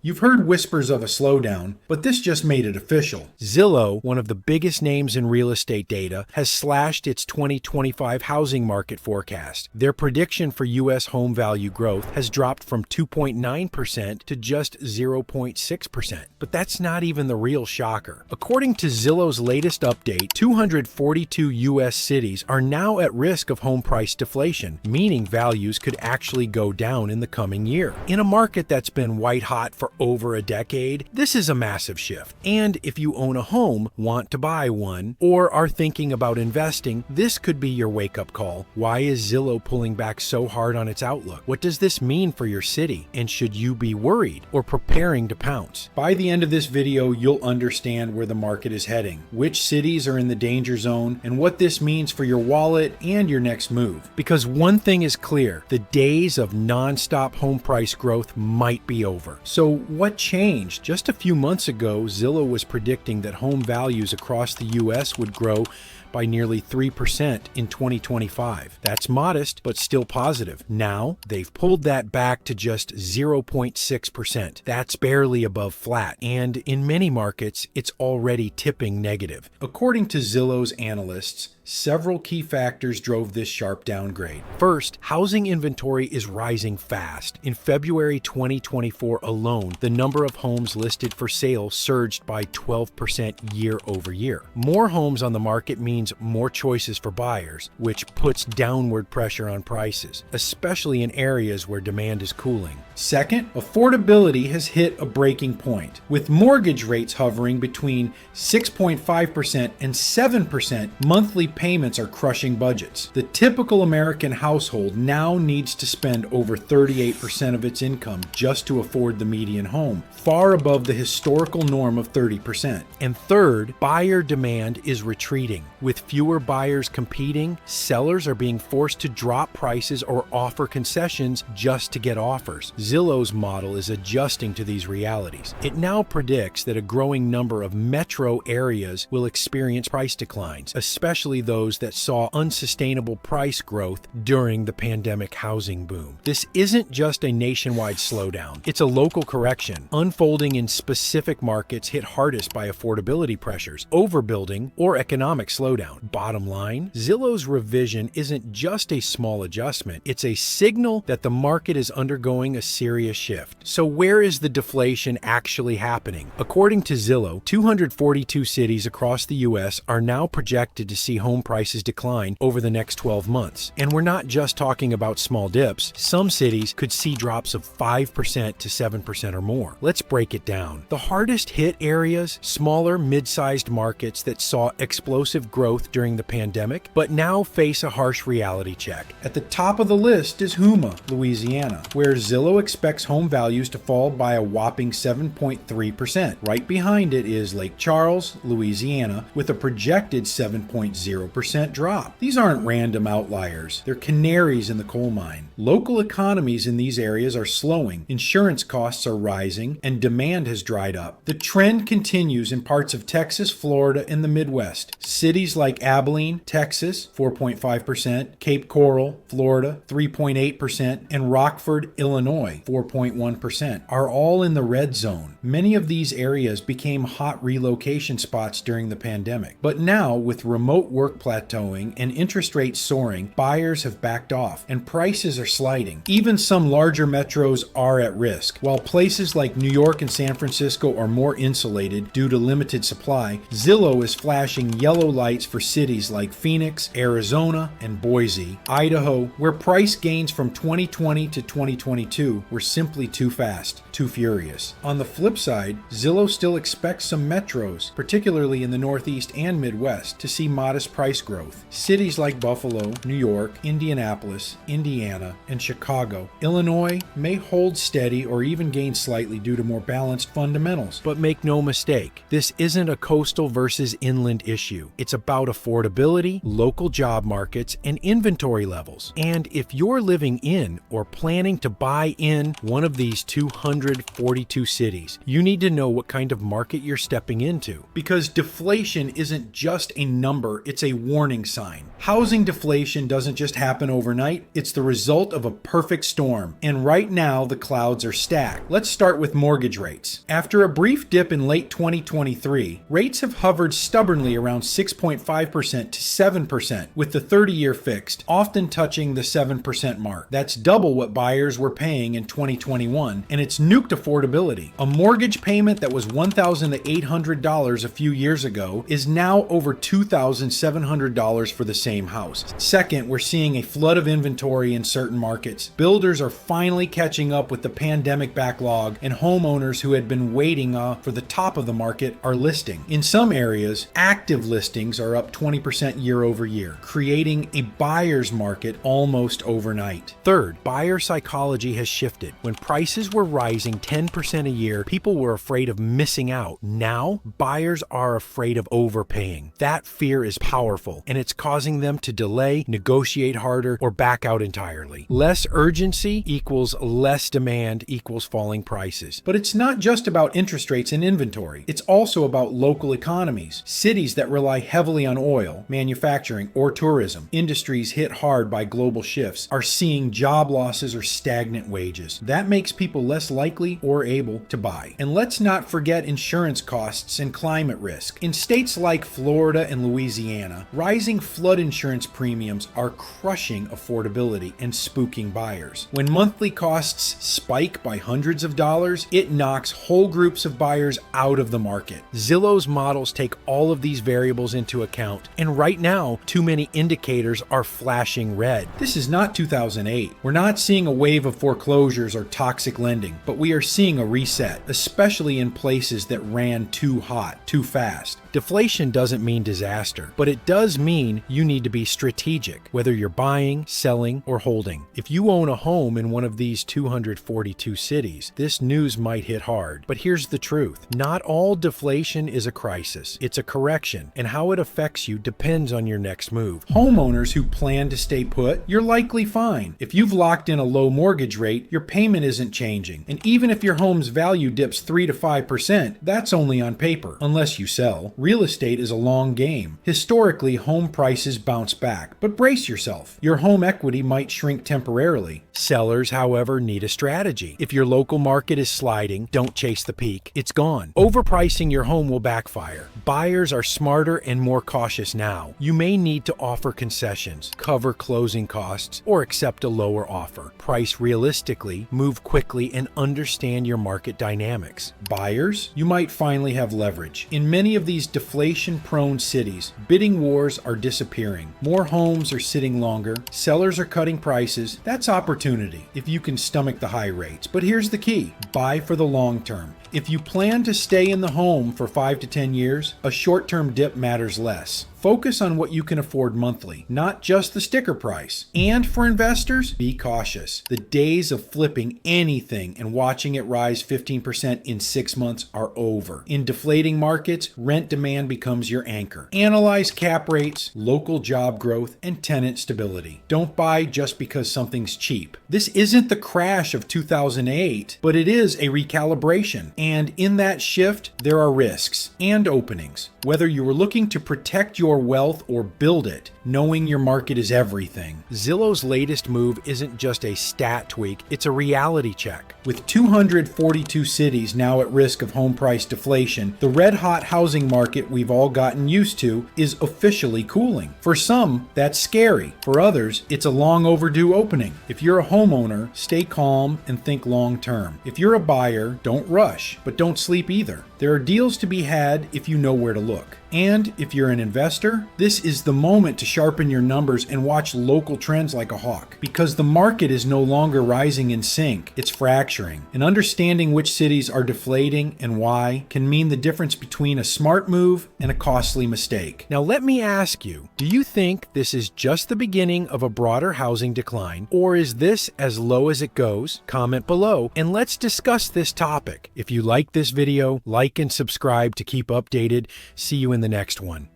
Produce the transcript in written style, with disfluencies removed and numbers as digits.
You've heard whispers of a slowdown, but this just made it official. Zillow, one of the biggest names in real estate data, has slashed its 2025 housing market forecast. Their prediction for U.S. home value growth has dropped from 2.9% to just 0.6%. But that's not even the real shocker. According to Zillow's latest update, 242 U.S. cities are now at risk of home price deflation, meaning values could actually go down in the coming year. In a market that's been white hot for over a decade, this is a massive shift. And if you own a home, want to buy one, or are thinking about investing, this could be your wake-up call. Why is Zillow pulling back so hard on its outlook? What does this mean for your city? And should you be worried or preparing to pounce? By the end of this video, you'll understand where the market is heading, which cities are in the danger zone, and what this means for your wallet and your next move. Because one thing is clear, the days of non-stop home price growth might be over. So what changed? Just a few months ago, Zillow was predicting that home values across the U.S. would grow by nearly 3% in 2025. That's modest, but still positive. Now, they've pulled that back to just 0.6%. That's barely above flat, and in many markets, it's already tipping negative. According to Zillow's analysts, several key factors drove this sharp downgrade. First, housing inventory is rising fast. In February 2024 alone, the number of homes listed for sale surged by 12% year over year. More homes on the market means more choices for buyers, which puts downward pressure on prices, especially in areas where demand is cooling. Second, affordability has hit a breaking point, with mortgage rates hovering between 6.5% and 7%. Monthly payments are crushing budgets. The typical American household now needs to spend over 38% of its income just to afford the median home, far above the historical norm of 30%. And third, buyer demand is retreating. With fewer buyers competing, sellers are being forced to drop prices or offer concessions just to get offers. Zillow's model is adjusting to these realities. It now predicts that a growing number of metro areas will experience price declines, especially those that saw unsustainable price growth during the pandemic housing boom. This isn't just a nationwide slowdown. It's a local correction, unfolding in specific markets hit hardest by affordability pressures, overbuilding, or economic slowdown. Bottom line, Zillow's revision isn't just a small adjustment, it's a signal that the market is undergoing a serious shift. So where is the deflation actually happening? According to Zillow, 242 cities across the U.S. are now projected to see home prices decline over the next 12 months. And we're not just talking about small dips. Some cities could see drops of 5% to 7% or more. Let's break it down. The hardest hit areas, smaller, mid-sized markets that saw explosive growth during the pandemic, but now face a harsh reality check. At the top of the list is Houma, Louisiana, where Zillow expects home values to fall by a whopping 7.3%. Right behind it is Lake Charles, Louisiana, with a projected 7.0% drop. These aren't random outliers. They're canaries in the coal mine. Local economies in these areas are slowing, insurance costs are rising, and demand has dried up. The trend continues in parts of Texas, Florida, and the Midwest. Cities like Abilene, Texas, 4.5%, Cape Coral, Florida, 3.8%, and Rockford, Illinois, 4.1%, are all in the red zone. Many of these areas became hot relocation spots during the pandemic. But now, with remote work plateauing and interest rates soaring, buyers have backed off, and prices are sliding. Even some larger metros are at risk. While places like New York and San Francisco are more insulated due to limited supply, Zillow is flashing yellow lights for cities like Phoenix, Arizona, and Boise, Idaho, where price gains from 2020 to 2022 were simply too fast, too furious. On the flip side, Zillow still expects some metros, particularly in the Northeast and Midwest, to see modest price growth. Cities like Buffalo, New York, Indianapolis, Indiana, and Chicago, Illinois may hold steady or even gain slightly due to more balanced fundamentals. But make no mistake, this isn't a coastal versus inland issue. It's about affordability, local job markets, and inventory levels. And if you're living in or planning to buy in one of these 200 242 cities. You need to know what kind of market you're stepping into. Because deflation isn't just a number, it's a warning sign. Housing deflation doesn't just happen overnight, it's the result of a perfect storm. And right now, the clouds are stacked. Let's start with mortgage rates. After a brief dip in late 2023, rates have hovered stubbornly around 6.5% to 7%, with the 30-year fixed often touching the 7% mark. That's double what buyers were paying in 2021, and it's nuked affordability. A mortgage payment that was $1,800 a few years ago is now over $2,700 for the same house. Second, we're seeing a flood of inventory in certain markets. Builders are finally catching up with the pandemic backlog, and homeowners who had been waiting for the top of the market are listing. In some areas, active listings are up 20% year over year, creating a buyer's market almost overnight. Third, buyer psychology has shifted. When prices were rising 10% a year, people were afraid of missing out. Now, buyers are afraid of overpaying. That fear is powerful, and it's causing them to delay, negotiate harder, or back out entirely. Less urgency equals less demand equals falling prices. But it's not just about interest rates and inventory. It's also about local economies. Cities that rely heavily on oil, manufacturing, or tourism, industries hit hard by global shifts, are seeing job losses or stagnant wages. That makes people less likely or able to buy. And let's not forget insurance costs and climate risk. In states like Florida and Louisiana, rising flood insurance premiums are crushing affordability and spooking buyers. When monthly costs spike by hundreds of dollars, it knocks whole groups of buyers out of the market. Zillow's models take all of these variables into account, and right now, too many indicators are flashing red. This is not 2008. We're not seeing a wave of foreclosures or toxic lending, but we are seeing a reset, especially in places that ran too hot, too fast. Deflation doesn't mean disaster, but it does mean you need to be strategic, whether you're buying, selling, or holding. If you own a home in one of these 242 cities, this news might hit hard. But here's the truth. Not all deflation is a crisis. It's a correction, and how it affects you depends on your next move. Homeowners who plan to stay put, you're likely fine. If you've locked in a low mortgage rate, your payment isn't changing. And even if your home's value dips 3 to 5%, that's only on paper, unless you sell. Real estate is a long game. Historically, home prices bounce back, but brace yourself. Your home equity might shrink temporarily. Sellers, however, need a strategy. If your local market is sliding, don't chase the peak. It's gone. Overpricing your home will backfire. Buyers are smarter and more cautious now. You may need to offer concessions, cover closing costs, or accept a lower offer. Price realistically, move quickly, and understand your market dynamics. Buyers, you might finally have leverage. In many of these deflation-prone cities, bidding wars are disappearing. More homes are sitting longer. Sellers are cutting prices. That's opportunity if you can stomach the high rates. But here's the key. Buy for the long term. If you plan to stay in the home for 5 to 10 years, a short-term dip matters less. Focus on what you can afford monthly, not just the sticker price. And for investors, be cautious. The days of flipping anything and watching it rise 15% in 6 months are over. In deflating markets, rent demand becomes your anchor. Analyze cap rates, local job growth, and tenant stability. Don't buy just because something's cheap. This isn't the crash of 2008, but it is a recalibration. And in that shift, there are risks and openings. Whether you are looking to protect your wealth or build it, knowing your market is everything. Zillow's latest move isn't just a stat tweak, it's a reality check. With 242 cities now at risk of home price deflation, the red-hot housing market we've all gotten used to is officially cooling. For some, that's scary. For others, it's a long overdue opening. If you're a homeowner, stay calm and think long-term. If you're a buyer, don't rush, but don't sleep either. There are deals to be had if you know where to look. And if you're an investor, this is the moment to sharpen your numbers and watch local trends like a hawk. Because the market is no longer rising in sync, it's fracturing. And understanding which cities are deflating and why can mean the difference between a smart move and a costly mistake. Now let me ask you, do you think this is just the beginning of a broader housing decline, or is this as low as it goes? Comment below and let's discuss this topic. If you like this video, like and subscribe to keep updated. See you in the next one.